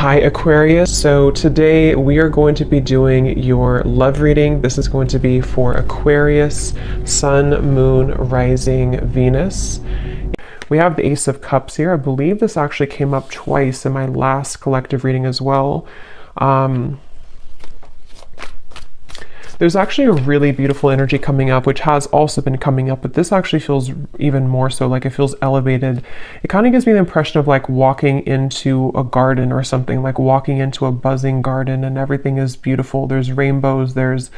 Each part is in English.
Hi Aquarius, so today we are going to be doing your love reading. This is going to be for Aquarius, Sun, Moon, Rising, Venus. We have the Ace of Cups here. I believe this actually came up twice in my last collective reading as well. There's actually a really beautiful energy coming up, which has also been coming up, but this actually feels even more so, like it feels elevated. It kind of gives me the impression of like walking into a garden or something, like walking into a buzzing garden and everything is beautiful. There's rainbows, there's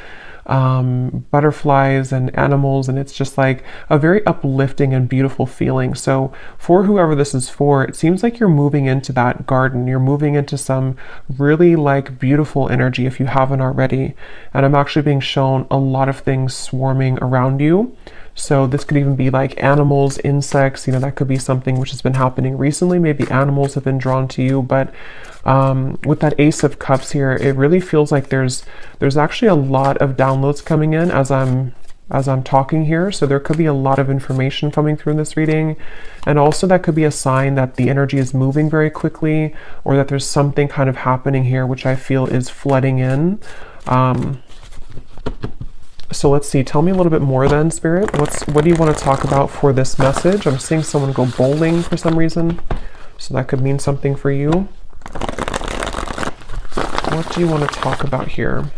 butterflies and animals, and it's just like a very uplifting and beautiful feeling. So for whoever this is for, it seems like you're moving into that garden. You're moving into some really like beautiful energy if you haven't already. And I'm actually being shown a lot of things swarming around you. So this could even be like animals, insects, that could be something which has been happening recently. Maybe animals have been drawn to you, but with that Ace of Cups here, it really feels like there's actually a lot of downloads coming in as I'm talking here. So there could be a lot of information coming through in this reading. And also that could be a sign that the energy is moving very quickly, or that there's something kind of happening here, which I feel is flooding in. So let's see, tell me a little bit more then, Spirit. What do you want to talk about for this message? I'm seeing someone go bowling for some reason, so that could mean something for you. What do you want to talk about here?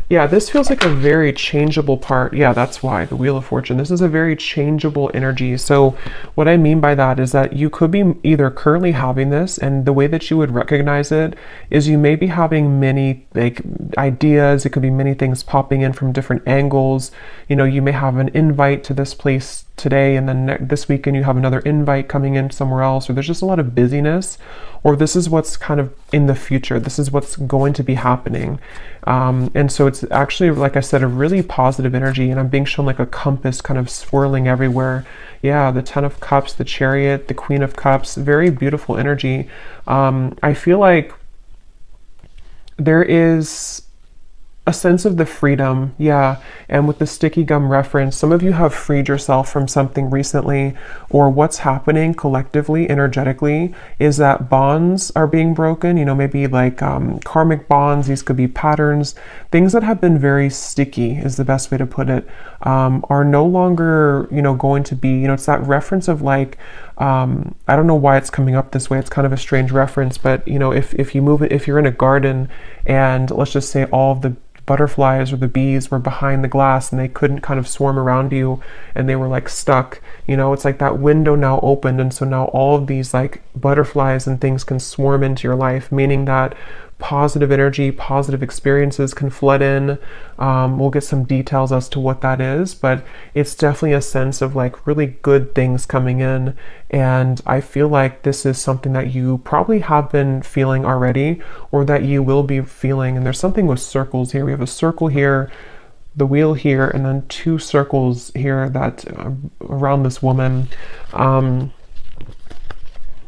Yeah, this feels like a very changeable part. Yeah, that's why, the Wheel of Fortune. This is a very changeable energy. So what I mean by that is that you could be either currently having this, and the way that you would recognize it is you may be having many like ideas. It could be many things popping in from different angles. You may have an invite to this place today, and then this weekend you have another invite coming in somewhere else, or there's just a lot of busyness, or this is what's kind of in the future. This is what's going to be happening. And so it's actually, like I said, a really positive energy, and I'm being shown like a compass kind of swirling everywhere. Yeah, the Ten of Cups, the Chariot, the Queen of Cups, very beautiful energy. I feel like there is a sense of the freedom, yeah. And with the sticky gum reference, some of you have freed yourself from something recently, or what's happening collectively, energetically, is that bonds are being broken, maybe like karmic bonds. These could be patterns, things that have been very sticky is the best way to put it, are no longer, going to be, it's that reference of like, I don't know why it's coming up this way. It's kind of a strange reference, but if you move it, if you're in a garden and let's just say all of the butterflies or the bees were behind the glass and they couldn't kind of swarm around you and they were like stuck, it's like that window now opened, and so now all of these like butterflies and things can swarm into your life, meaning that positive energy, positive experiences can flood in. We'll get some details as to what that is, but it's definitely a sense of like really good things coming in. And I feel like this is something that you probably have been feeling already, or that you will be feeling. And there's something with circles here. We have a circle here, the wheel here, and then two circles here that around this woman.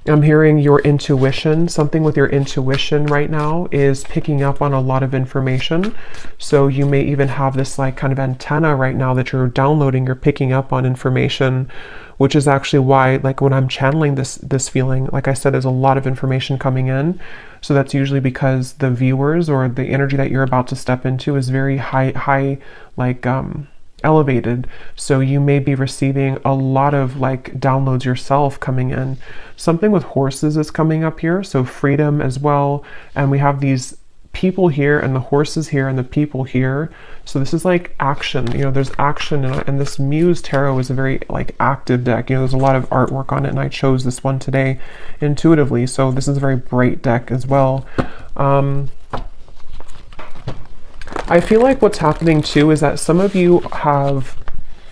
I'm hearing your intuition. Something with your intuition right now is picking up on a lot of information. So you may even have this like kind of antenna right now that you're downloading, you're picking up on information, which is actually why, like when I'm channeling this feeling, like I said, there's a lot of information coming in. So that's usually because the viewers or the energy that you're about to step into is very high, like elevated. So you may be receiving a lot of like downloads yourself coming in. Something with horses is coming up here, so freedom as well. And we have these people here and the horses here and the people here. So this is like action, there's action, and this Muse Tarot is a very like active deck. There's a lot of artwork on it, and I chose this one today intuitively. So this is a very bright deck as well. I feel like what's happening too is that some of you have,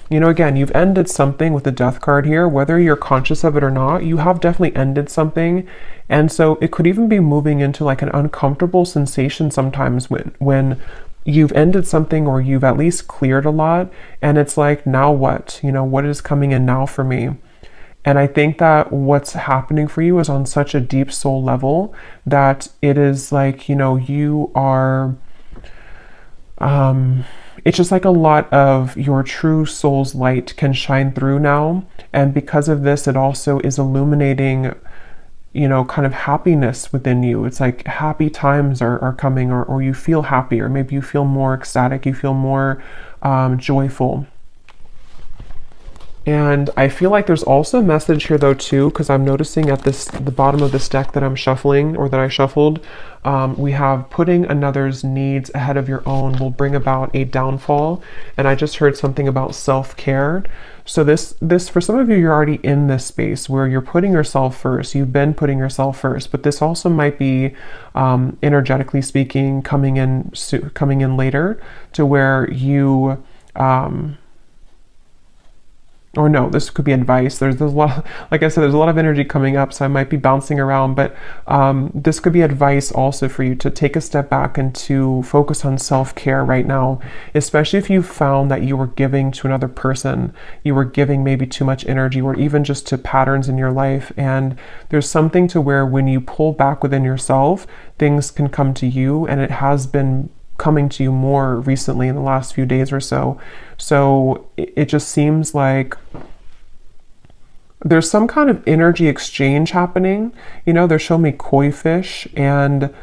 again, you've ended something with the Death card here, whether you're conscious of it or not. You have definitely ended something. And so it could even be moving into like an uncomfortable sensation sometimes when you've ended something, or you've at least cleared a lot. And it's like, now what? What is coming in now for me? And I think that what's happening for you is on such a deep soul level that it is like, you are... it's just like a lot of your true soul's light can shine through now. And because of this, it also is illuminating you know, kind of happiness within you. It's like happy times are coming, or you feel happy, or maybe you feel more ecstatic, you feel more joyful. And I feel like there's also a message here though too, because I'm noticing at the bottom of this deck that I'm shuffling, or that I shuffled, we have putting another's needs ahead of your own will bring about a downfall. And I just heard something about self-care. So this for some of you, you're already in this space where you're putting yourself first. You've been putting yourself first, but this also might be energetically speaking coming in later, to where you or no, this could be advice. There's a lot, like I said, there's a lot of energy coming up, so I might be bouncing around, but this could be advice also for you to take a step back and to focus on self-care right now, especially if you found that you were giving to another person, you were giving maybe too much energy, or even just to patterns in your life. And there's something to where when you pull back within yourself, things can come to you, and it has been coming to you more recently in the last few days or so. So it just seems like there's some kind of energy exchange happening. You know, they're showing me koi fish, and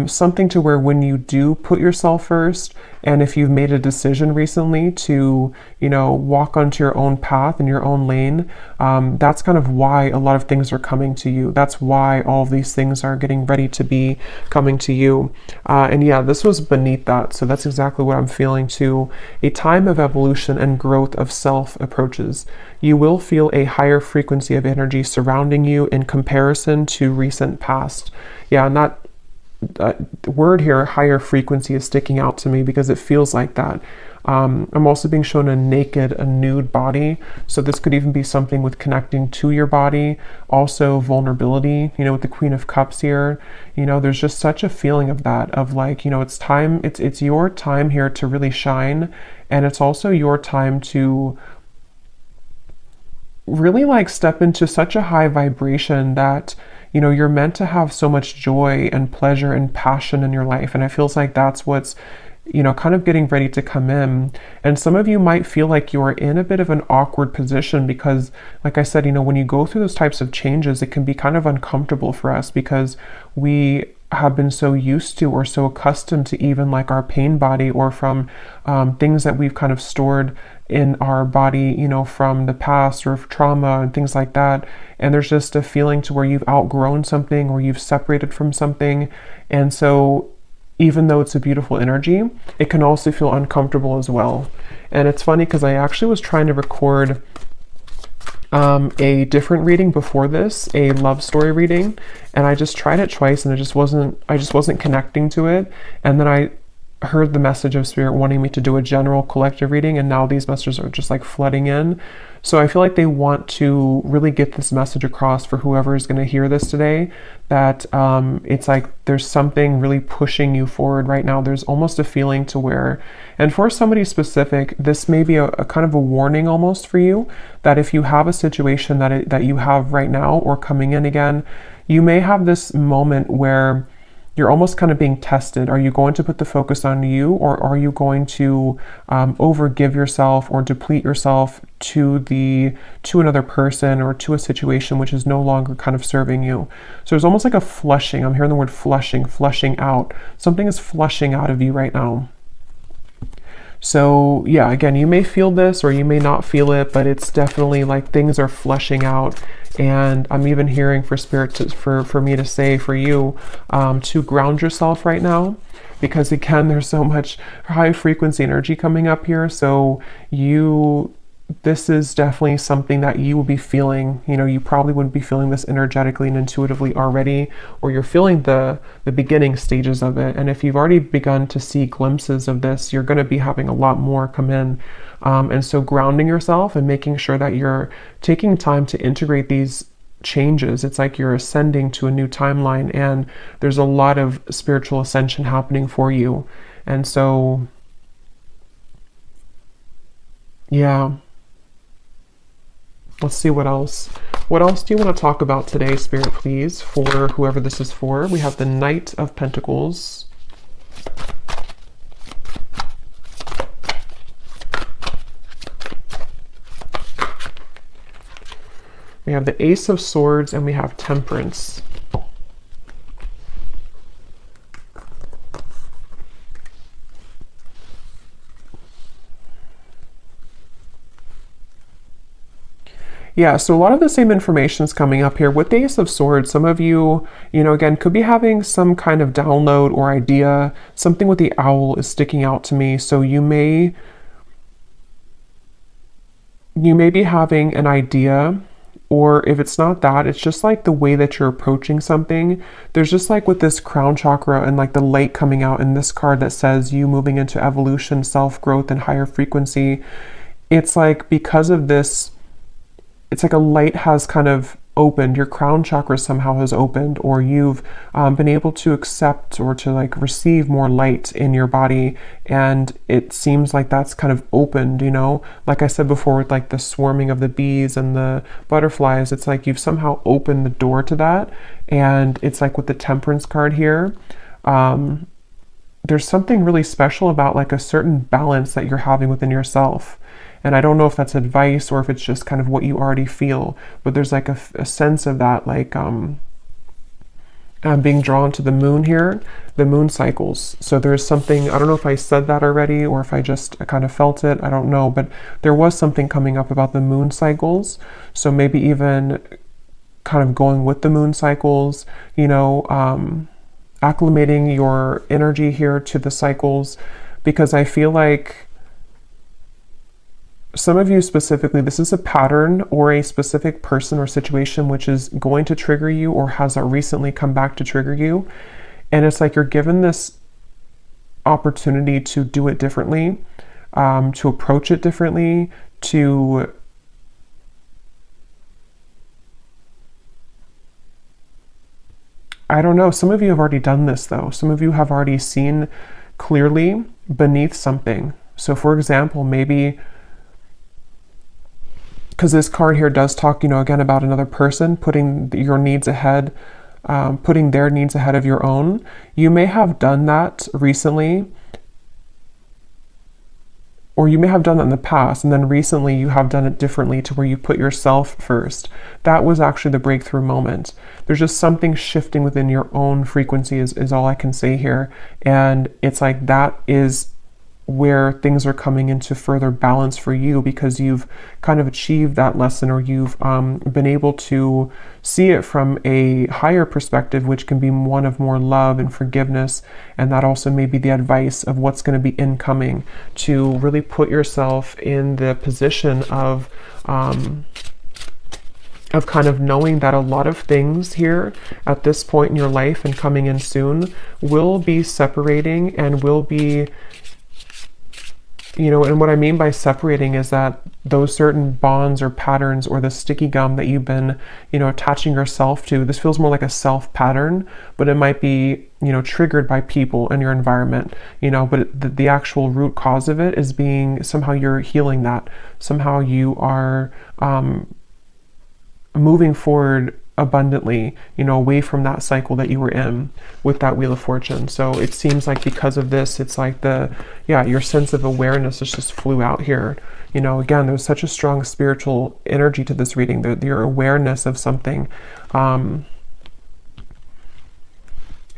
something to where when you do put yourself first, and if you've made a decision recently to, you know, walk onto your own path in your own lane, that's kind of why a lot of things are coming to you. That's why all of these things are getting ready to be coming to you. And yeah, this was beneath that. So that's exactly what I'm feeling too. A time of evolution and growth of self approaches. You will feel a higher frequency of energy surrounding you in comparison to recent past. Yeah, not word here, higher frequency, is sticking out to me because it feels like that. I'm also being shown a nude body. So this could even be something with connecting to your body. Also vulnerability, you know, with the Queen of Cups here. You know, there's just such a feeling of that, of like, you know, it's time, it's your time here to really shine. And it's also your time to really like step into such a high vibration that, you know, you're meant to have so much joy and pleasure and passion in your life. And it feels like that's what's, you know, kind of getting ready to come in. And some of you might feel like you are in a bit of an awkward position because, like I said, you know, when you go through those types of changes, it can be kind of uncomfortable for us because we have been so used to or so accustomed to even like our pain body, or from things that we've kind of stored in our body, you know, from the past or trauma and things like that. And there's just a feeling to where you've outgrown something or you've separated from something. And so even though it's a beautiful energy, it can also feel uncomfortable as well. And it's funny because I actually was trying to record a different reading before this, a love story reading, and I just tried it twice and I just wasn't connecting to it. And then I heard the message of Spirit wanting me to do a general collective reading, and now these messages are just like flooding in. So I feel like they want to really get this message across for whoever is going to hear this today, that it's like there's something really pushing you forward right now. There's almost a feeling to where, and for somebody specific, this may be a kind of a warning almost for you, that if you have a situation that you have right now or coming in again, you may have this moment where you're almost kind of being tested. Are you going to put the focus on you, or are you going to overgive yourself or deplete yourself to another person or to a situation which is no longer kind of serving you? So there's almost like a flushing. I'm hearing the word flushing out. Something is flushing out of you right now. So yeah, again, you may feel this or you may not feel it, but it's definitely like things are flushing out. And I'm even hearing for Spirit for me to say for you to ground yourself right now, because again, there's so much high frequency energy coming up here. So this is definitely something that you will be feeling. You know, you probably wouldn't be feeling this energetically and intuitively already, or you're feeling the beginning stages of it. And if you've already begun to see glimpses of this, you're going to be having a lot more come in. And so grounding yourself and making sure that you're taking time to integrate these changes. It's like you're ascending to a new timeline, and there's a lot of spiritual ascension happening for you. And so, yeah. Let's see what else. What else do you want to talk about today, Spirit, please, for whoever this is for? We have the Knight of Pentacles. We have the Ace of Swords and we have Temperance. Yeah, so a lot of the same information is coming up here. With the Ace of Swords, some of you, again, could be having some kind of download or idea. Something with the owl is sticking out to me. So you may be having an idea, or if it's not that, it's just like the way that you're approaching something. There's just like with this crown chakra and like the light coming out in this card that says you moving into evolution, self-growth, and higher frequency. It's like because of this, it's like a light has kind of opened, your crown chakra somehow has opened, or you've been able to accept or to like receive more light in your body, and it seems like that's kind of opened, like I said before with like the swarming of the bees and the butterflies. It's like you've somehow opened the door to that. And it's like with the Temperance card here, there's something really special about like a certain balance that you're having within yourself. And I don't know if that's advice or if it's just kind of what you already feel, but there's like a sense of that, like I'm being drawn to the moon here, the moon cycles. So there's something, I don't know if I said that already or if I just kind of felt it, I don't know, but there was something coming up about the moon cycles. So maybe even kind of going with the moon cycles, acclimating your energy here to the cycles, because I feel like some of you specifically, this is a pattern or a specific person or situation which is going to trigger you or has recently come back to trigger you. And it's like you're given this opportunity to do it differently, to approach it differently, I don't know, some of you have already done this though. Some of you have already seen clearly beneath something. So for example, maybe, because this card here does talk, again, about another person putting your needs ahead, putting their needs ahead of your own. You may have done that recently, or you may have done that in the past, and then recently you have done it differently to where you put yourself first. That was actually the breakthrough moment. There's just something shifting within your own frequency is all I can say here. And it's like that is where things are coming into further balance for you, because you've kind of achieved that lesson, or you've been able to see it from a higher perspective, which can be one of more love and forgiveness. And that also may be the advice of what's going to be incoming, to really put yourself in the position of kind of knowing that a lot of things here at this point in your life and coming in soon will be separating and will be, and what I mean by separating is that those certain bonds or patterns or the sticky gum that you've been, attaching yourself to, this feels more like a self pattern, but it might be, triggered by people in your environment, but the actual root cause of it is being somehow you're healing that. Somehow you are moving forward abundantly, away from that cycle that you were in with that Wheel of Fortune. So it seems like because of this, it's like your sense of awareness just flew out here. Again, there's such a strong spiritual energy to this reading, your awareness of something. And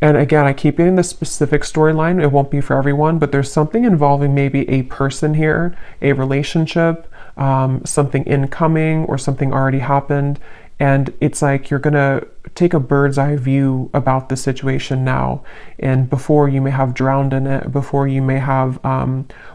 again, I keep getting the specific storyline. It won't be for everyone, but there's something involving maybe a person here, a relationship, something incoming or something already happened. And it's like you're going to take a bird's eye view about the situation now. And before you may have drowned in it, before you may have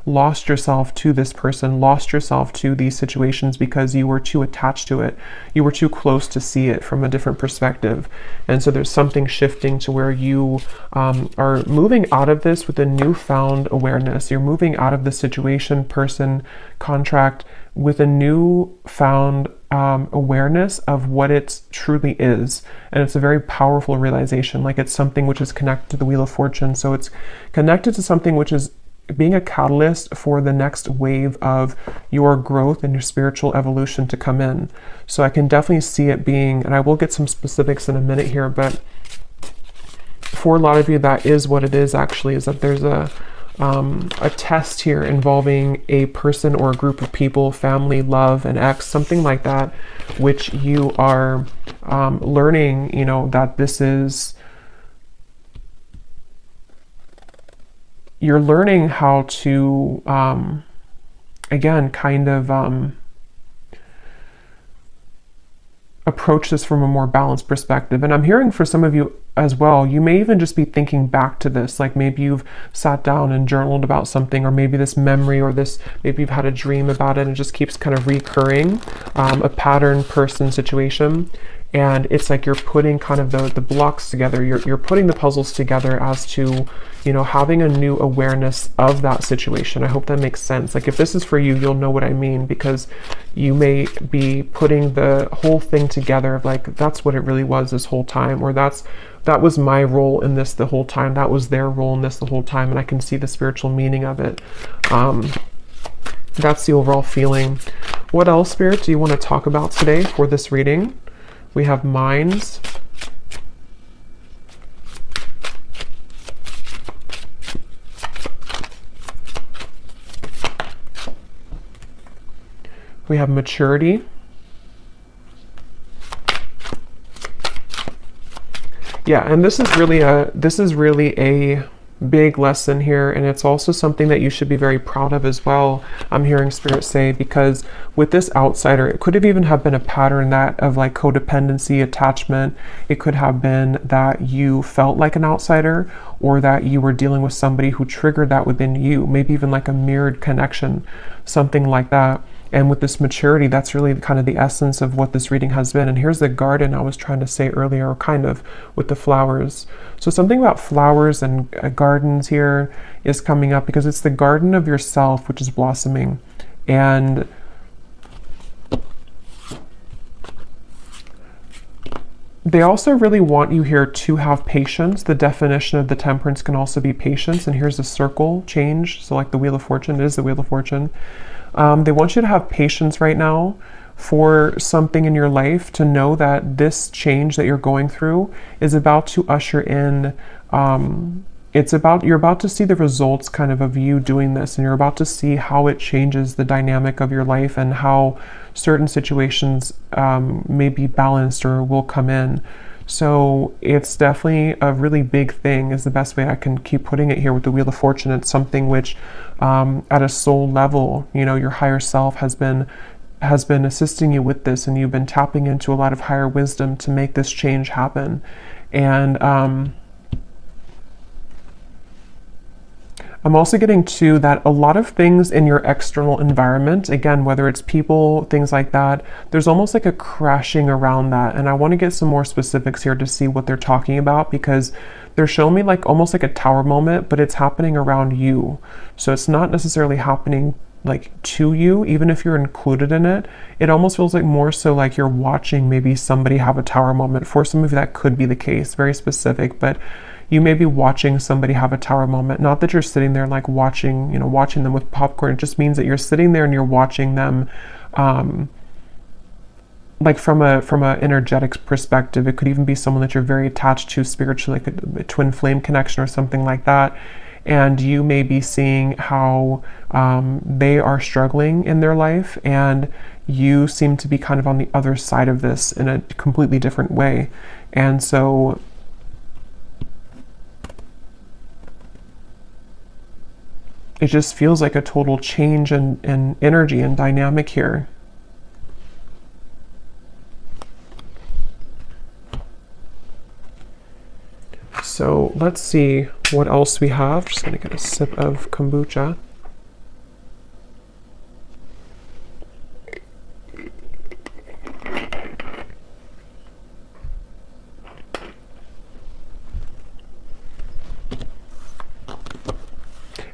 lost yourself to this person, lost yourself to these situations because you were too attached to it. You were too close to see it from a different perspective. And so there's something shifting to where you are moving out of this with a newfound awareness. You're moving out of the situation, person, contract with a newfound awareness of what it truly is. And it's a very powerful realization. Like it's something which is connected to the Wheel of Fortune. So it's connected to something which is being a catalyst for the next wave of your growth and your spiritual evolution to come in. So I can definitely see it being, and I will get some specifics in a minute here, but for a lot of you, that is what it is actually, is that there's a a test here involving a person or a group of people, family, love, an ex, something like that, which you are learning, you know, that this is, you're learning how to, again, kind of approach this from a more balanced perspective. And I'm hearing for some of you as well, you may even just be thinking back to this, like maybe you've sat down and journaled about something, or maybe this memory, or this, maybe you've had a dream about it and it just keeps kind of recurring, a pattern, person, situation. And it's like you're putting kind of the blocks together, you're putting the puzzles together as to, you know, having a new awareness of that situation. I hope that makes sense. Like if this is for you, you'll know what I mean, because you may be putting the whole thing together of like, that's what it really was this whole time, or that was my role in this the whole time, that was their role in this the whole time, and I can see the spiritual meaning of it. That's the overall feeling. What else, Spirit, do you want to talk about today for this reading? We have minds. We have maturity. Yeah, and this is really a big lesson here, and it's also something that you should be very proud of as well, I'm hearing Spirit say, because with this outsider, it could have even have been a pattern that of like codependency, attachment. It could have been that you felt like an outsider, or that you were dealing with somebody who triggered that within you, maybe even like a mirrored connection, something like that. And with this maturity, that's really kind of the essence of what this reading has been. And here's the garden I was trying to say earlier, or kind of with the flowers. So something about flowers and gardens here is coming up, because it's the garden of yourself, which is blossoming. And they also really want you here to have patience. The definition of the temperance can also be patience. And here's the circle change. So like the Wheel of Fortune, it is the Wheel of Fortune. They want you to have patience right now for something in your life, to know that this change that you're going through is about to usher in, you're about to see the results kind of you doing this, and you're about to see how it changes the dynamic of your life, and how certain situations may be balanced or will come in. So it's definitely a really big thing, is the best way I can keep putting it here with the Wheel of Fortune. It's something which at a soul level, you know, your higher self has been assisting you with this, and you've been tapping into a lot of higher wisdom to make this change happen. And I'm also getting to that a lot of things in your external environment, again, whether it's people, things like that, there's almost like a crashing around that. And I want to get some more specifics here to see what they're talking about, because they're showing me like almost like a tower moment, but it's happening around you. So it's not necessarily happening like to you, even if you're included in it. It almost feels like more so like you're watching maybe somebody have a tower moment. For some of you, that could be the case, very specific, but you may be watching somebody have a tower moment. Not that you're sitting there like watching them with popcorn. It just means that you're sitting there and you're watching them, like from a energetic perspective. It could even be someone that you're very attached to spiritually, like a twin flame connection or something like that. And you may be seeing how they are struggling in their life, and you seem to be kind of on the other side of this in a completely different way. And so it just feels like a total change in energy and dynamic here. So let's see what else we have. Just gonna get a sip of kombucha.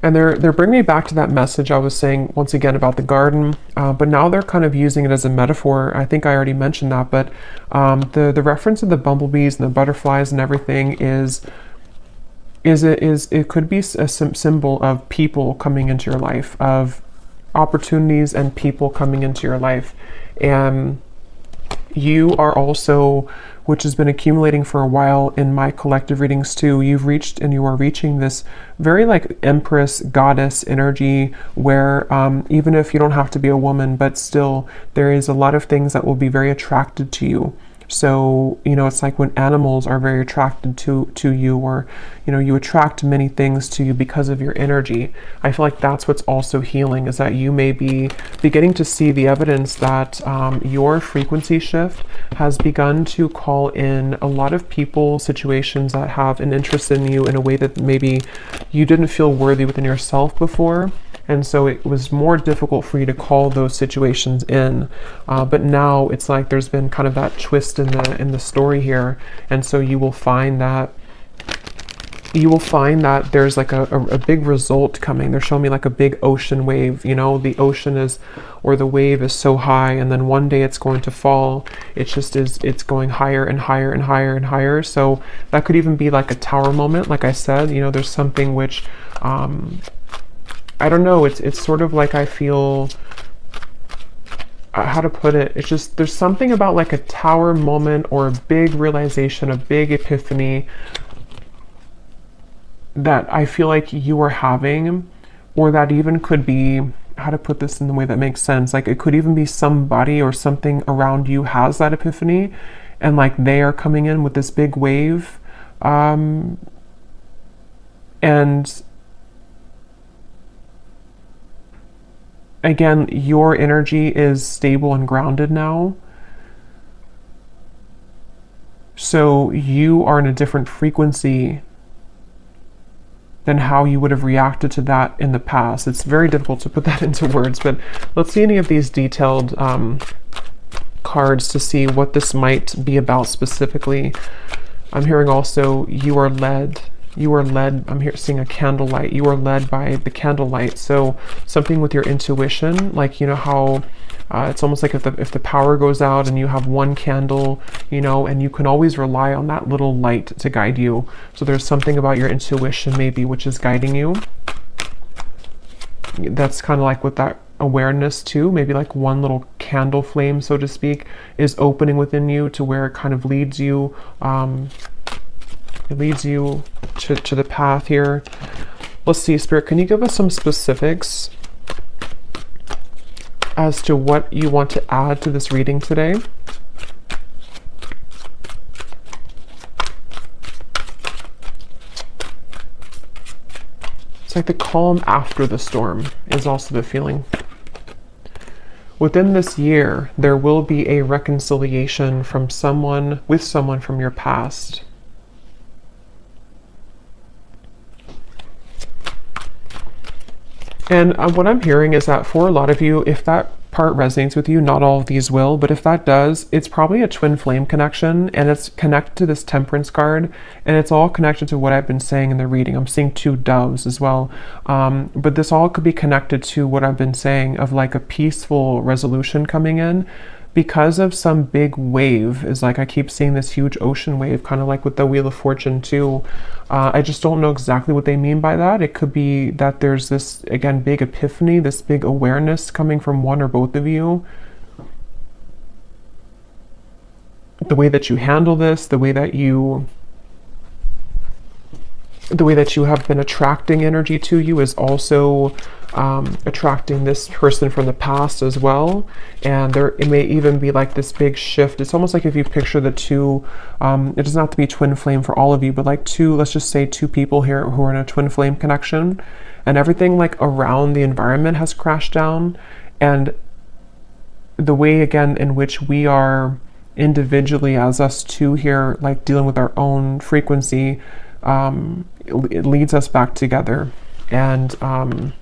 And they're bringing me back to that message I was saying once again about the garden, but now they're kind of using it as a metaphor. I think I already mentioned that, but the reference of the bumblebees and the butterflies and everything it could be a symbol of people coming into your life, of opportunities and people coming into your life. And You are also, which has been accumulating for a while in my collective readings too, you've reached and you are reaching this very like empress goddess energy where even if you don't have to be a woman, but still there is a lot of things that will be very attracted to you. So, you know, it's like when animals are very attracted to you, or, you know, you attract many things to you because of your energy. I feel like that's what's also healing, is that you may be beginning to see the evidence that your frequency shift has begun to call in a lot of people, situations that have an interest in you in a way that maybe you didn't feel worthy within yourself before. And so it was more difficult for you to call those situations in. But now it's like there's been kind of that twist in the story here. And so you will find that there's like a big result coming. They're showing me like a big ocean wave. You know, the ocean is, or the wave is so high, and then one day it's going to fall. It's going higher and higher and higher and higher. So that could even be like a tower moment. Like I said, you know, there's something which, I don't know, it's sort of like I feel, how to put it, it's just, there's something about like a tower moment or a big realization, a big epiphany that I feel like you are having, or that even could be, how to put this in the way that makes sense, like it could even be somebody or something around you has that epiphany, and like they are coming in with this big wave, and again, your energy is stable and grounded now. So you are in a different frequency than how you would have reacted to that in the past. It's very difficult to put that into words, but let's see any of these detailed cards to see what this might be about specifically. I'm hearing also you are led. You are led, I'm here seeing a candlelight. You are led by the candlelight. So something with your intuition, like, you know how it's almost like if the power goes out and you have one candle, you know, and you can always rely on that little light to guide you. So there's something about your intuition maybe which is guiding you. That's kind of like with that awareness too, maybe like one little candle flame, so to speak, is opening within you to where it kind of leads you, it leads you to the path here. Let's see, Spirit, can you give us some specifics as to what you want to add to this reading today? It's like the calm after the storm is also the feeling. Within this year, there will be a reconciliation from someone with someone from your past. And what I'm hearing is that for a lot of you, if that part resonates with you, not all of these will, but if that does, it's probably a twin flame connection, and it's connected to this Temperance card, and it's all connected to what I've been saying in the reading. I'm seeing two doves as well, but this all could be connected to what I've been saying of like a peaceful resolution coming in because of some big wave. Is like I keep seeing this huge ocean wave, kind of like with the Wheel of Fortune too. I just don't know exactly what they mean by that. It could be that there's this, again, big epiphany, this big awareness coming from one or both of you. The way that you handle this, the way that you have been attracting energy to you is also attracting this person from the past as well. And it may even be like this big shift. It's almost like if you picture the two, it doesn't have to be twin flame for all of you, but like two, let's just say two people here who are in a twin flame connection, and everything like around the environment has crashed down. And the way, again, in which we are individually as us two here, like dealing with our own frequency, it leads us back together. And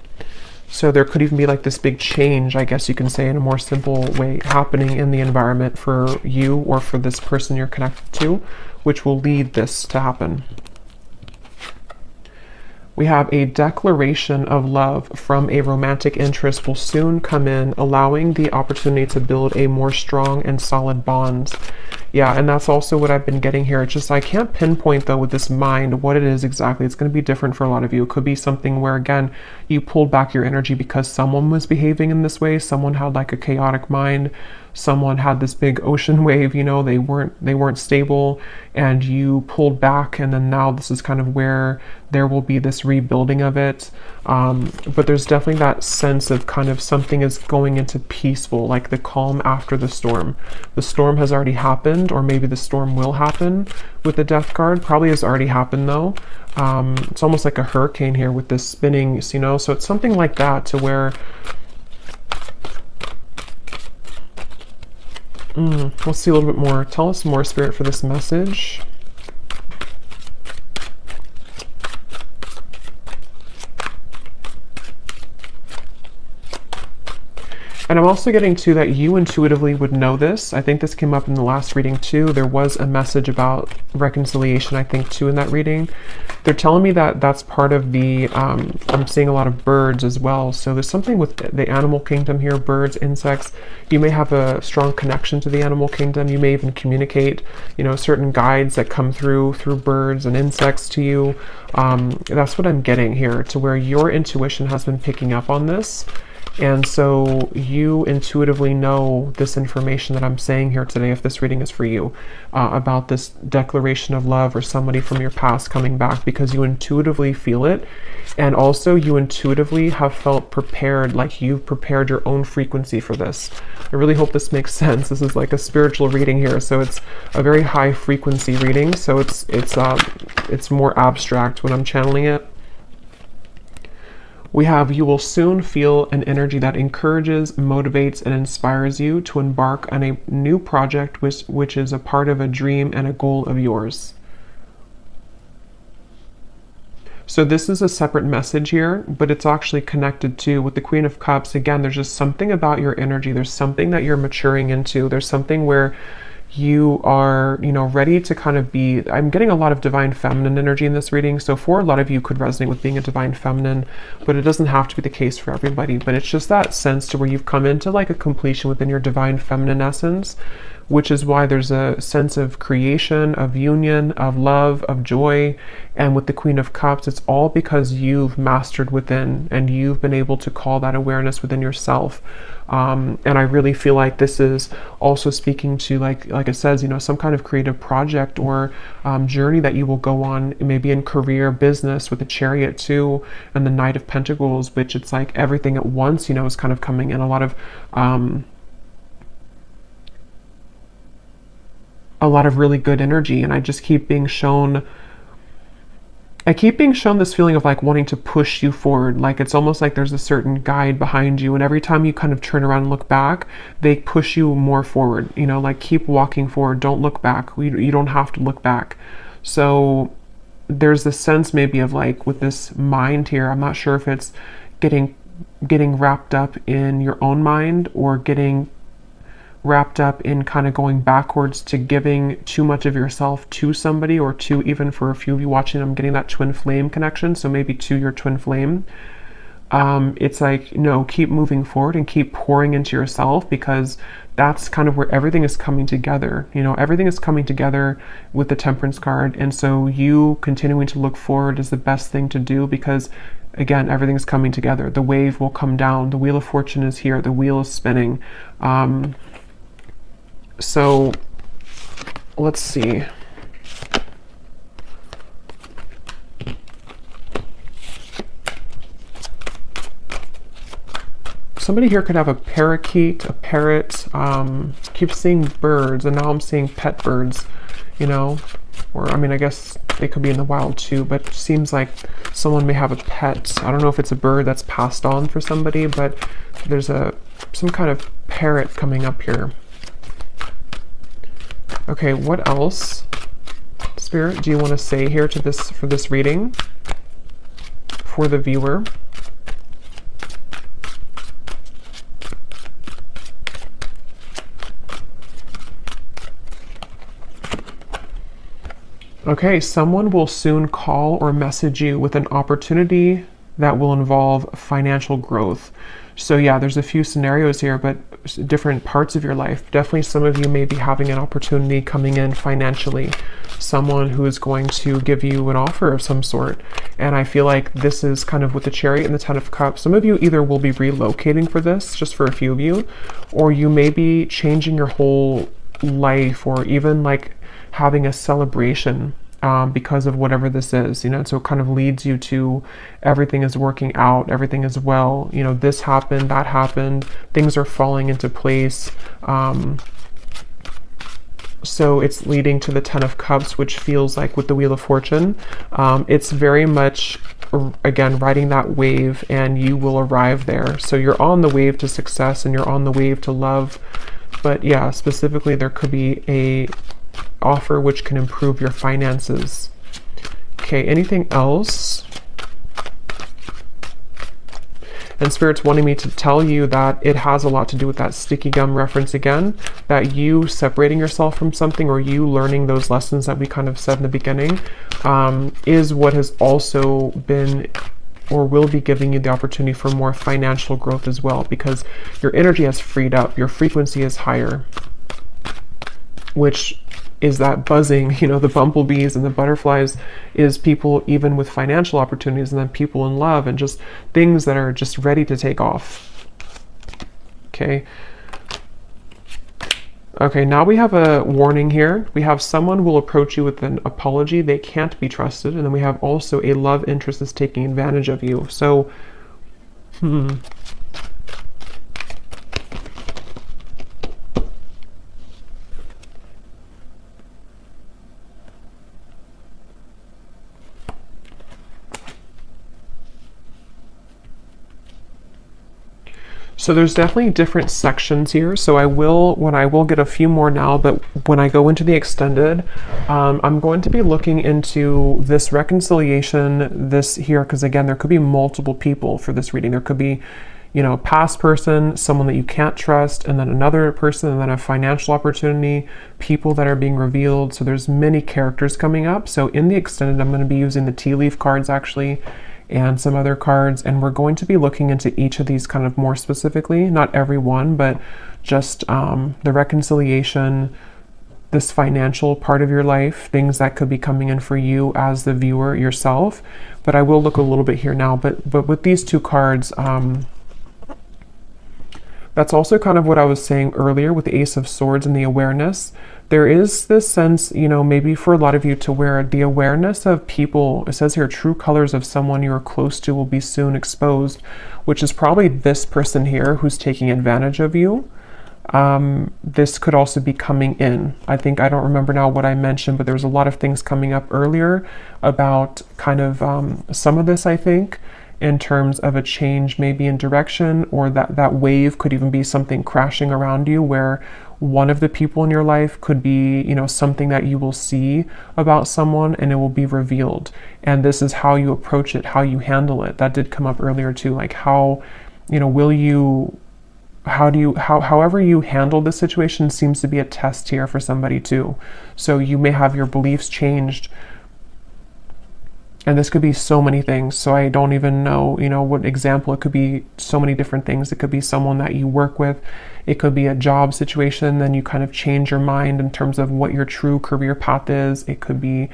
so there could even be like this big change, I guess you can say, in a more simple way, happening in the environment for you or for this person you're connected to, which will lead this to happen. We have a declaration of love from a romantic interest will soon come in, allowing the opportunity to build a more strong and solid bond. Yeah, and that's also what I've been getting here. It's just I can't pinpoint though with this mind what it is exactly. It's going to be different for a lot of you. It could be something where, again, you pulled back your energy because someone was behaving in this way. Someone had like a chaotic mind. Someone had this big ocean wave, you know, they weren't stable, and you pulled back, and then now this is kind of where there will be this rebuilding of it. But there's definitely that sense of kind of something is going into peaceful, like the calm after the storm. The storm has already happened, or maybe the storm will happen with the Death card. Probably has already happened though. It's almost like a hurricane here with this spinning, you know, so it's something like that to where let's see a little bit more. Tell us more, Spirit, for this message. And I'm also getting too that you intuitively would know this. I think this came up in the last reading too. There was a message about reconciliation, I think, too, in that reading. They're telling me that that's part of the, I'm seeing a lot of birds as well. So there's something with the animal kingdom here, birds, insects. You may have a strong connection to the animal kingdom. You may even communicate, you know, certain guides that come through birds and insects to you. That's what I'm getting here, to where your intuition has been picking up on this. And so you intuitively know this information that I'm saying here today, if this reading is for you, about this declaration of love or somebody from your past coming back, because you intuitively feel it. And also you intuitively have felt prepared, like you've prepared your own frequency for this. I really hope this makes sense. This is like a spiritual reading here. So it's a very high frequency reading. So it's more abstract when I'm channeling it. We have, you will soon feel an energy that encourages, motivates, and inspires you to embark on a new project which is a part of a dream and a goal of yours. So this is a separate message here, but it's actually connected to with the Queen of Cups. Again, there's just something about your energy. There's something that you're maturing into. There's something where you are, you know, ready to kind of be, I'm getting a lot of divine feminine energy in this reading. So for a lot of you could resonate with being a divine feminine, but it doesn't have to be the case for everybody. But it's just that sense to where you've come into like a completion within your divine feminine essence, which is why there's a sense of creation, of union, of love, of joy. And with the Queen of Cups, it's all because you've mastered within and you've been able to call that awareness within yourself. And I really feel like this is also speaking to, like it says, you know, some kind of creative project or journey that you will go on, maybe in career, business, with the Chariot too, and the Knight of Pentacles, which it's like everything at once, you know, is kind of coming in. A lot of really good energy. And I just keep being shown, this feeling of like wanting to push you forward. Like it's almost like there's a certain guide behind you, and every time you kind of turn around and look back, they push you more forward, you know, like keep walking forward, don't look back. You don't have to look back. So there's this sense maybe of like with this mind here, I'm not sure if it's getting wrapped up in your own mind or getting wrapped up in kind of going backwards to giving too much of yourself to somebody, or to, even for a few of you watching, I'm getting that twin flame connection, so maybe to your twin flame. It's like, no, keep moving forward and keep pouring into yourself, because that's kind of where everything is coming together. You know, everything is coming together with the Temperance card, and so you continuing to look forward is the best thing to do, because again, everything's coming together. The wave will come down, the Wheel of Fortune is here, the wheel is spinning. So let's see. Somebody here could have a parakeet, a parrot. Keep seeing birds, and now I'm seeing pet birds, you know, or I mean, I guess they could be in the wild too, but it seems like someone may have a pet. I don't know if it's a bird that's passed on for somebody, but there's some kind of parrot coming up here. Okay, what else, Spirit, do you want to say here to this, for this reading, for the viewer? Okay, someone will soon call or message you with an opportunity that will involve financial growth. So yeah, there's a few scenarios here, but different parts of your life. Definitely some of you may be having an opportunity coming in financially, someone who is going to give you an offer of some sort. And I feel like this is kind of with the Chariot and the Ten of Cups. Some of you either will be relocating for this, just for a few of you, or you may be changing your whole life, or even like having a celebration because of whatever this is, you know. So it kind of leads you to everything is working out, everything is well, you know, this happened, that happened, things are falling into place. So it's leading to the Ten of Cups, which feels like with the Wheel of Fortune, it's very much, again, riding that wave, and you will arrive there. So you're on the wave to success and you're on the wave to love. But yeah, specifically there could be a offer which can improve your finances. Okay, anything else? And Spirit's wanting me to tell you that it has a lot to do with that sticky gum reference again, that you separating yourself from something, or you learning those lessons that we kind of said in the beginning, is what has also been or will be giving you the opportunity for more financial growth as well, because your energy has freed up, your frequency is higher, which is that buzzing, you know, the bumblebees and the butterflies is people even with financial opportunities, and then people in love and just things that are just ready to take off. Okay. Okay, now we have a warning here. We have someone will approach you with an apology. They can't be trusted. And then we have also a love interest that's taking advantage of you. So, So there's definitely different sections here. So I will get a few more now, but when I go into the extended, I'm going to be looking into this reconciliation, this here, because again, there could be multiple people for this reading. There could be, you know, a past person, someone that you can't trust, and then another person, and then a financial opportunity, people that are being revealed. So there's many characters coming up. So in the extended, I'm going to be using the tea leaf cards actually, and some other cards, and we're going to be looking into each of these kind of more specifically, not every one, but just the reconciliation, this financial part of your life, things that could be coming in for you as the viewer yourself. But I will look a little bit here now, but with these two cards, that's also kind of what I was saying earlier with the Ace of Swords and the awareness. There is this sense, you know, maybe for a lot of you to where the awareness of people, it says here, true colors of someone you are close to will be soon exposed, which is probably this person here who's taking advantage of you. This could also be coming in. I don't remember now what I mentioned, but there's a lot of things coming up earlier about kind of some of this, I think, in terms of a change maybe in direction, or that wave could even be something crashing around you, where one of the people in your life could be, you know, something that you will see about someone and it will be revealed. And this is how you approach it, how you handle it. That did come up earlier too, like how, you know, however you handle the situation seems to be a test here for somebody too. So you may have your beliefs changed. And this could be so many things. So I don't even know, you know, what example. It could be so many different things. It could be someone that you work with. It could be a job situation. Then you kind of change your mind in terms of what your true career path is. It could be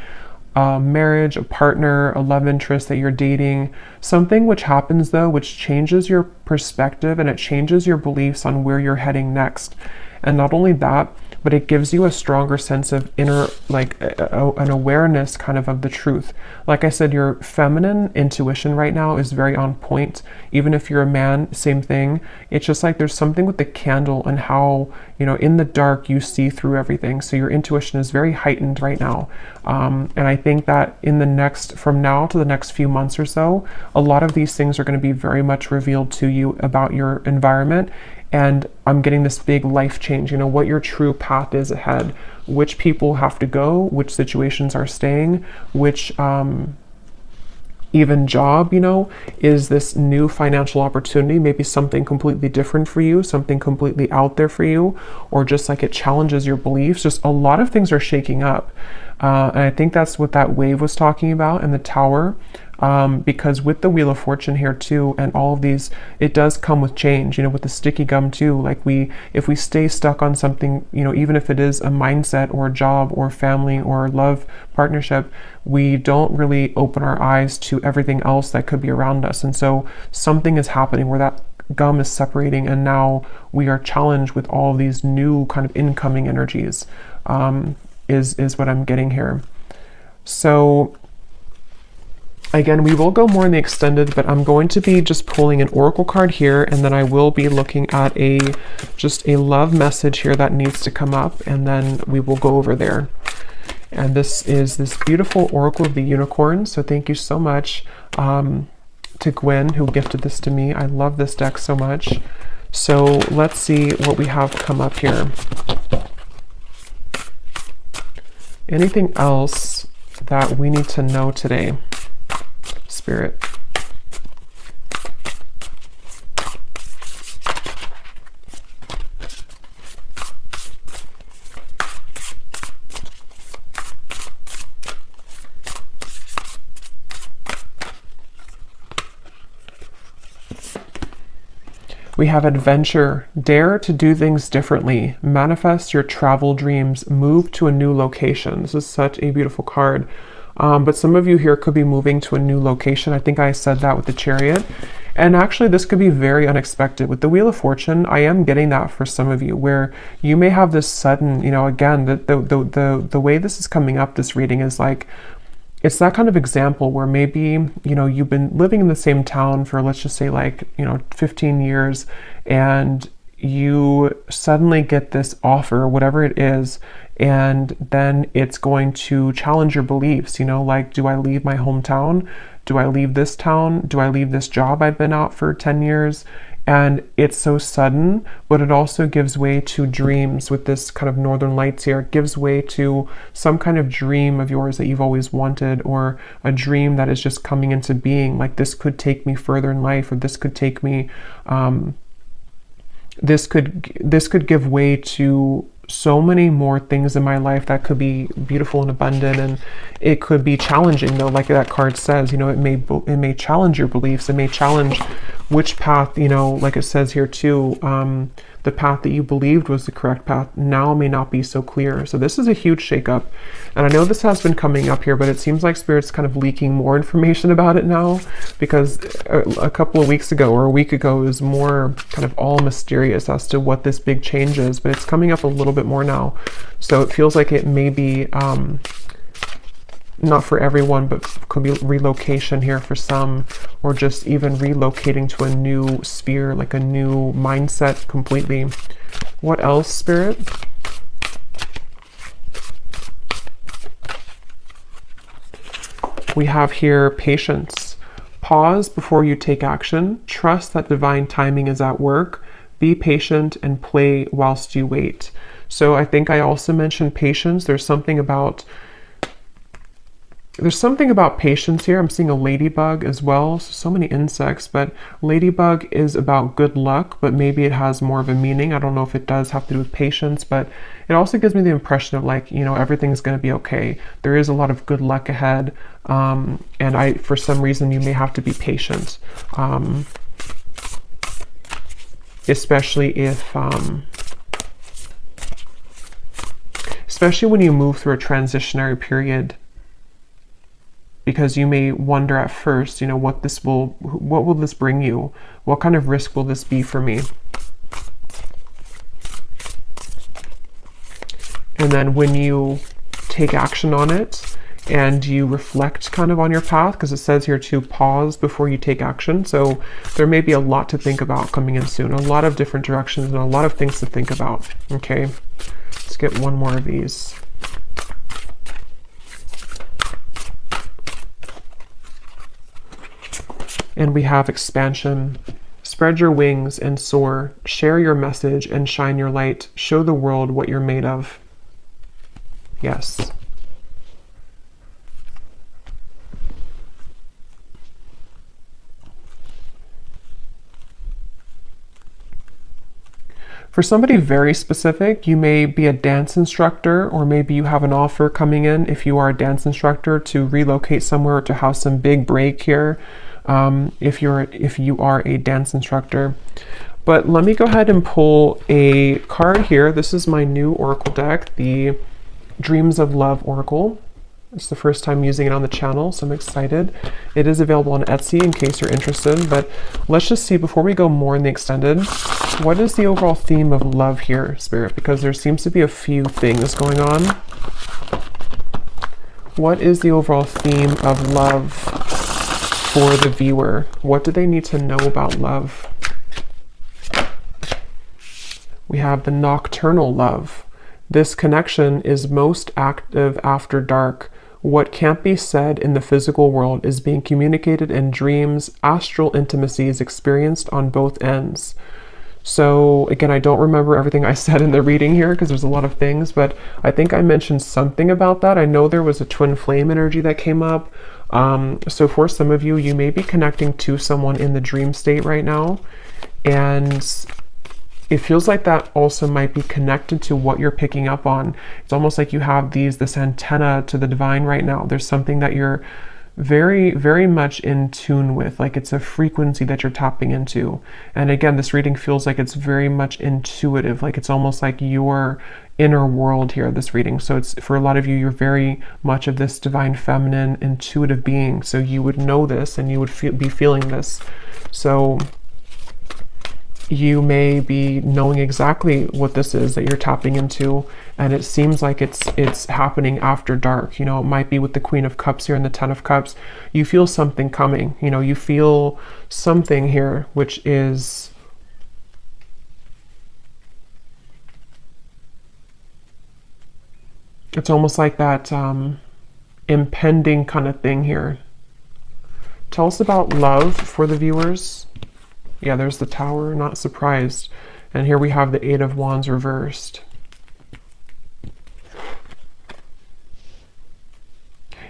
a marriage, a partner, a love interest that you're dating. Something which happens though, which changes your perspective and it changes your beliefs on where you're heading next. And not only that, but it gives you a stronger sense of inner, like an awareness kind of the truth. Like I said, your feminine intuition right now is very on point. Even if you're a man, same thing. It's just like there's something with the candle and how, you know, in the dark you see through everything. So your intuition is very heightened right now. And I think that from now to the next few months or so, a lot of these things are going to be very much revealed to you about your environment. And I'm getting this big life change, you know, what your true path is ahead, which people have to go, which situations are staying, which even job, you know, is this new financial opportunity, maybe something completely different for you, something completely out there for you, or just like it challenges your beliefs. Just a lot of things are shaking up. And I think that's what that wave was talking about in the Tower. because with the Wheel of Fortune here too, and all of these, it does come with change, you know, with the sticky gum too. Like if we stay stuck on something, you know, even if it is a mindset or a job or family or love partnership, we don't really open our eyes to everything else that could be around us. And so something is happening where that gum is separating, and now we are challenged with all these new kind of incoming energies, is what I'm getting here. So again, we will go more in the extended, but I'm going to be just pulling an oracle card here, and then I will be looking at just a love message here that needs to come up, and then we will go over there. And this is this beautiful Oracle of the Unicorn. So thank you so much to Gwen, who gifted this to me. I love this deck so much. So let's see what we have come up here. Anything else that we need to know today, Spirit? We have adventure. Dare to do things differently. Manifest your travel dreams. Move to a new location. This is such a beautiful card. But some of you here could be moving to a new location. I think I said that with the Chariot. And actually, this could be very unexpected. With the Wheel of Fortune, I am getting that for some of you, where you may have this sudden, you know, again, the way this is coming up, this reading is like, it's that kind of example where maybe, you know, you've been living in the same town for, let's just say, like, you know, 15 years, and you suddenly get this offer, whatever it is, and then it's going to challenge your beliefs, you know, like, do I leave my hometown? Do I leave this town? Do I leave this job I've been out for 10 years? And it's so sudden, but it also gives way to dreams with this kind of northern lights here. It gives way to some kind of dream of yours that you've always wanted, or a dream that is just coming into being. Like, this could take me further in life, or this could take me, this could give way to so many more things in my life that could be beautiful and abundant. And it could be challenging, though, like that card says, you know, it may challenge your beliefs. It may challenge which path, you know, like it says here too, the path that you believed was the correct path now may not be so clear. So this is a huge shakeup. And I know this has been coming up here, but it seems like Spirit's kind of leaking more information about it now, because a couple of weeks ago or a week ago, it was more kind of all mysterious as to what this big change is, but it's coming up a little bit more now. So it feels like it may be, not for everyone, but could be relocation here for some, or just even relocating to a new sphere, like a new mindset completely. What else, Spirit? We have here patience. Pause before you take action. Trust that divine timing is at work. Be patient and play whilst you wait. So I think I also mentioned patience. There's something about patience here. I'm seeing a ladybug as well. So many insects, but ladybug is about good luck, but maybe it has more of a meaning. I don't know if it does have to do with patience, but it also gives me the impression of, like, you know, everything's going to be okay. There is a lot of good luck ahead. And for some reason, you may have to be patient. Especially when you move through a transitionary period, because you may wonder at first, you know, what will this bring you? What kind of risk will this be for me? And then when you take action on it and you reflect kind of on your path, because it says here to pause before you take action. So there may be a lot to think about coming in soon, a lot of different directions and a lot of things to think about. Okay, let's get one more of these. And we have expansion. Spread your wings and soar. Share your message and shine your light. Show the world what you're made of. Yes. For somebody very specific, you may be a dance instructor, or maybe you have an offer coming in if you are a dance instructor to relocate somewhere, to have some big break here, if you are a dance instructor. But let me go ahead and pull a card here. This is my new oracle deck, the Dreams of Love Oracle. It's the first time using it on the channel, so I'm excited. It is available on Etsy in case you're interested, but let's just see, before we go more in the extended, what is the overall theme of love here, Spirit? Because there seems to be a few things going on. What is the overall theme of love for the viewer? What do they need to know about love? We have the nocturnal love. This connection is most active after dark. What can't be said in the physical world is being communicated in dreams. Astral intimacy is experienced on both ends. So again, I don't remember everything I said in the reading here because there's a lot of things, but I think I mentioned something about that. I know there was a twin flame energy that came up. So for some of you, you may be connecting to someone in the dream state right now, and it feels like that also might be connected to what you're picking up on. It's almost like you have this antenna to the divine right now. There's something that you're very, very much in tune with, like it's a frequency that you're tapping into. And again, this reading feels like it's very much intuitive, like it's almost like your inner world here, this reading. So it's, for a lot of you, you're very much of this divine feminine intuitive being. So you would know this and you would be feeling this. So you may be knowing exactly what this is that you're tapping into, and it seems like it's happening after dark. You know, it might be with the Queen of Cups here and the Ten of Cups. You feel something coming, you know, you feel something here, which is it's almost like that impending kind of thing here. Tell us about love for the viewers. Yeah, there's the Tower, not surprised. And here we have the Eight of Wands reversed.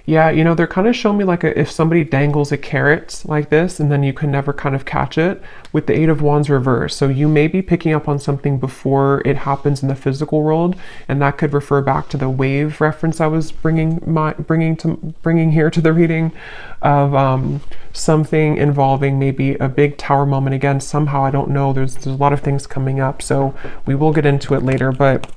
Yeah, you know, they're kind of showing me like if somebody dangles a carrot like this and then you can never kind of catch it, with the Eight of Wands reversed. So you may be picking up on something before it happens in the physical world, and that could refer back to the wave reference I was bringing here to the reading of something involving maybe a big tower moment. Again, somehow, I don't know, there's a lot of things coming up, so we will get into it later, but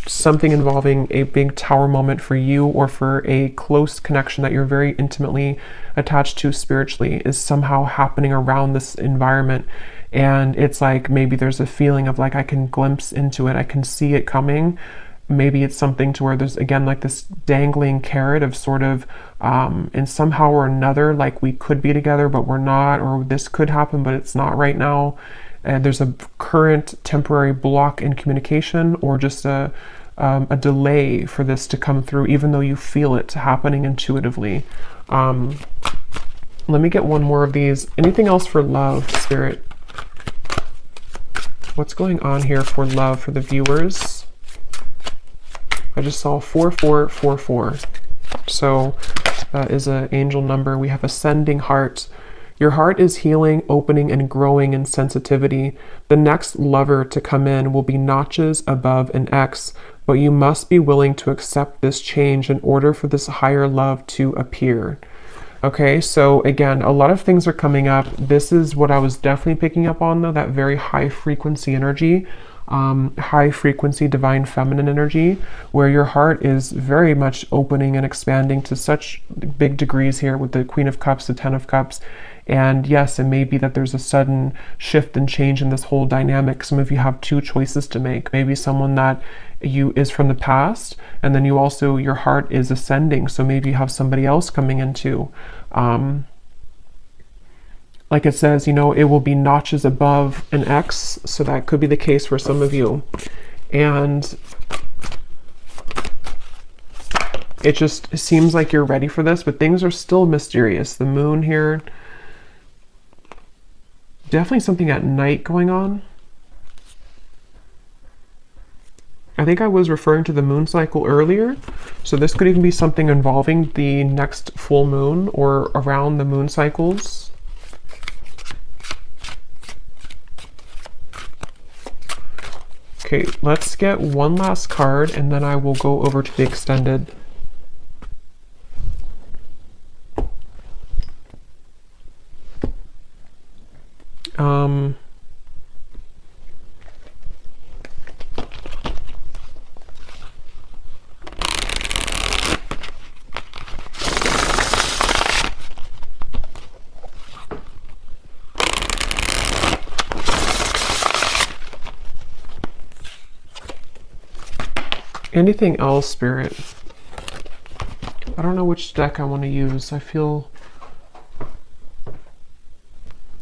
something involving a big tower moment for you, or for a close connection that you're very intimately attached to spiritually, is somehow happening around this environment. And it's like maybe there's a feeling of like I can glimpse into it, I can see it coming. Maybe it's something to where there's again like this dangling carrot of sort of and somehow or another, like we could be together but we're not, or this could happen but it's not right now, and there's a current temporary block in communication, or just a delay for this to come through, even though you feel it happening intuitively. Let me get one more of these. Anything else for love, Spirit? What's going on here for love for the viewers? I just saw 4444. So that is an angel number. We have ascending heart. Your heart is healing, opening, and growing in sensitivity. The next lover to come in will be notches above an X, but you must be willing to accept this change in order for this higher love to appear. Okay, so again, a lot of things are coming up. This is what I was definitely picking up on, though, that very high frequency energy, high frequency divine feminine energy, where your heart is very much opening and expanding to such big degrees here with the Queen of Cups, the Ten of Cups. And yes, it may be that there's a sudden shift and change in this whole dynamic. Some of you have two choices to make. Maybe someone that is from the past, and then you also, your heart is ascending. So maybe you have somebody else coming into, like it says, you know, it will be notches above an X. So that could be the case for some of you. And it just seems like you're ready for this, but things are still mysterious. The moon here, definitely something at night going on. I think I was referring to the moon cycle earlier. So this could even be something involving the next full moon or around the moon cycles. Okay, let's get one last card and then I will go over to the extended. Anything else, Spirit? I don't know which deck I want to use. I feel...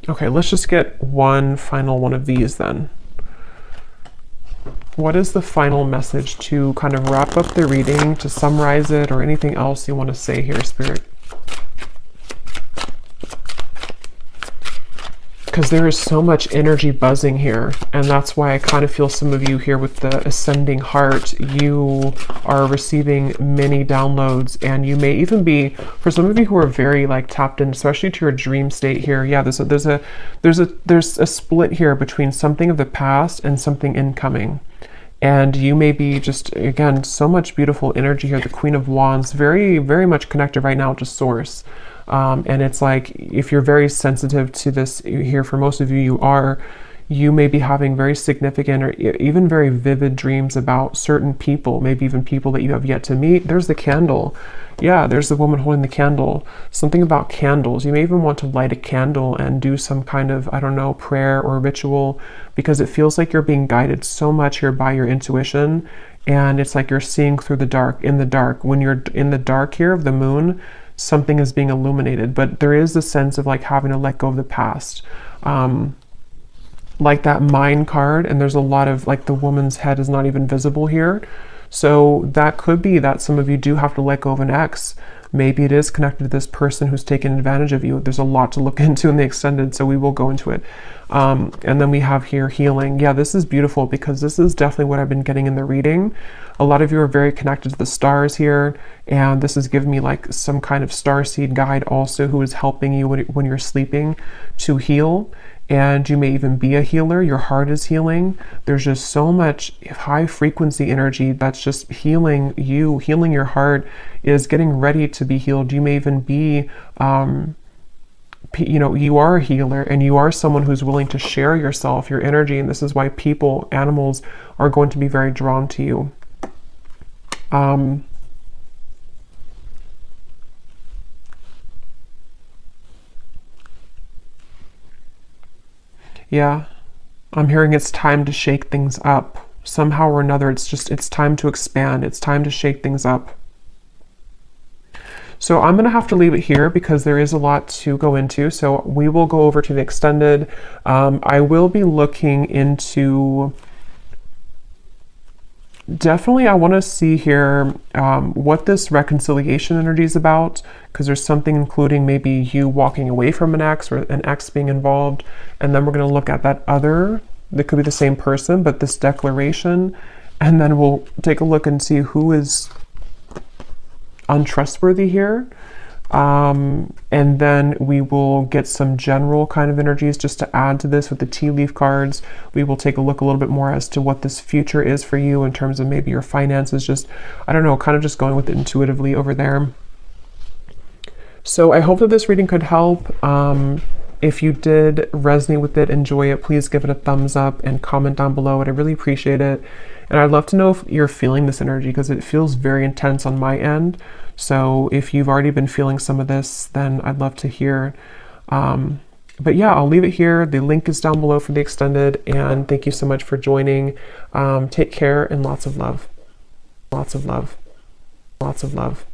Okay, let's just get one final one of these then. What is the final message to kind of wrap up the reading, to summarize it, or anything else you want to say here, Spirit? Because there is so much energy buzzing here, and that's why I kind of feel some of you here with the ascending heart, you are receiving many downloads, and you may even be, for some of you who are very like tapped in, especially to your dream state here. Yeah, there's a split here between something of the past and something incoming. And you may be just, again, so much beautiful energy here. The Queen of Wands, very, very much connected right now to Source. And it's like, if you're very sensitive to this here, for most of you, you may be having very significant or even very vivid dreams about certain people, maybe even people that you have yet to meet. There's the candle. Yeah, there's the woman holding the candle. Something about candles. You may even want to light a candle and do some kind of, I don't know, prayer or ritual, because it feels like you're being guided so much here by your intuition. And it's like you're seeing through the dark, in the dark. When you're in the dark here of the moon, something is being illuminated, but there is a sense of like having to let go of the past. Like that Mind card, and there's a lot of like the woman's head is not even visible here. So that could be that some of you do have to let go of an ex. Maybe it is connected to this person who's taken advantage of you. There's a lot to look into in the extended, so we will go into it. And then we have here healing. Yeah, this is beautiful because this is definitely what I've been getting in the reading. A lot of you are very connected to the stars here, and this is giving me like some kind of starseed guide also who is helping you when you're sleeping to heal. And you may even be a healer. Your heart is healing. There's just so much high frequency energy that's just healing you. Healing your heart is getting ready to be healed. You may even be, you know, you are a healer and you are someone who's willing to share yourself, your energy. And this is why people, animals are going to be very drawn to you. Yeah, I'm hearing it's time to shake things up. Somehow or another, it's time to expand. It's time to shake things up. So I'm going to have to leave it here because there is a lot to go into. So we will go over to the extended. I will be looking into... Definitely, I want to see here what this reconciliation energy is about, because there's something including maybe you walking away from an ex or an ex being involved. And then we're going to look at that other, that could be the same person, but this declaration. And then we'll take a look and see who is untrustworthy here. And then we will get some general kind of energies just to add to this with the tea leaf cards. We will take a look a little bit more as to what this future is for you in terms of maybe your finances, just, I don't know, kind of just going with it intuitively over there. So I hope that this reading could help. If you did resonate with it, enjoy it, please give it a thumbs up and comment down below. I'd really appreciate it. And I'd love to know if you're feeling this energy, because it feels very intense on my end. So if you've already been feeling some of this, then I'd love to hear. But yeah, I'll leave it here. The link is down below for the extended. And thank you so much for joining. Take care and lots of love. Lots of love. Lots of love.